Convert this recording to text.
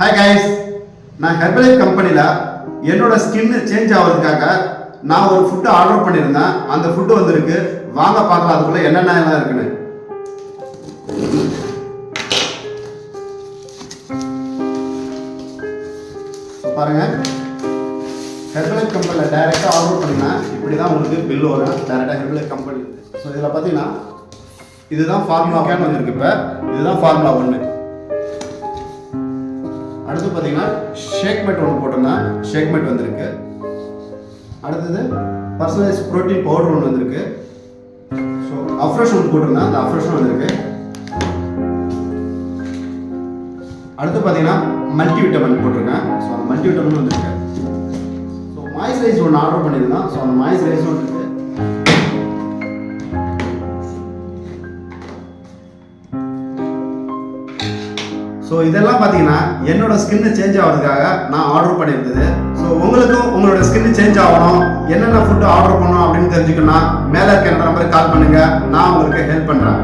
Hi guys, நான் Herbalife கம்பெனியில் என்னோட ஸ்கின் சேஞ்ச் ஆகிறதுக்காக நான் ஒரு ஃபுட்டு ஆர்டர் பண்ணியிருந்தேன். அந்த ஃபுட்டு வந்திருக்கு. வாங்க பார்க்கலாம் அதுக்குள்ள என்னென்ன எல்லாம் இருக்குன்னு. பாருங்க, ஹெர்பலைஃப் கம்பெனியில் டைரெக்டாக ஆர்டர் பண்ணினா இப்படி தான் உங்களுக்கு பில் வரும். டைரெக்டாக ஹெர்பலைஃப் கம்பெனி. ஸோ இதில் பார்த்தீங்கன்னா இதுதான் ஃபார்முலா கேன் வந்திருக்கு. இப்போ இதுதான் ஃபார்முலா 1. அடுத்து பார்த்தீங்கன்னா ஷேக் மேட் ஒன்று போட்டிருந்தேன். ஷேக் மேட் வந்திருக்கு. அடுத்தது பர்சனலைஸ் ப்ரோட்டீன் பவுடர் ஒன்று வந்திருக்கு. ஸோ அஃப்ரெஷ் ஒன்று போட்டிருந்தேன். அந்த அஃப்ரெஷும் வந்திருக்கு. அடுத்து பார்த்தீங்கன்னா மல்டி விட்டமின் போட்டிருக்கேன். ஸோ அந்த மல்டி விட்டமின் வந்திருக்கு. ஸோ மாய்ஸ்சரைஸ் ஒன்று ஆர்டர் பண்ணியிருந்தேன். ஸோ அந்த மாய்ஸ்சரைஸும் வந்திருக்கு. ஸோ இதெல்லாம் பார்த்தீங்கன்னா என்னோட ஸ்கின் சேஞ்ச் ஆகிறதுக்காக நான் ஆர்டர் பண்ணியிருந்தது. ஸோ உங்களுக்கும் உங்களோட ஸ்கின் சேஞ்ச் ஆகணும், என்னென்ன ஃபுட்டு ஆர்டர் பண்ணணும் அப்படின்னு தெரிஞ்சுக்கணும்னா மேலே இருக்க நம்பருக்கு கால் பண்ணுங்கள். நான் உங்களுக்கு ஹெல்ப் பண்ணுறேன்.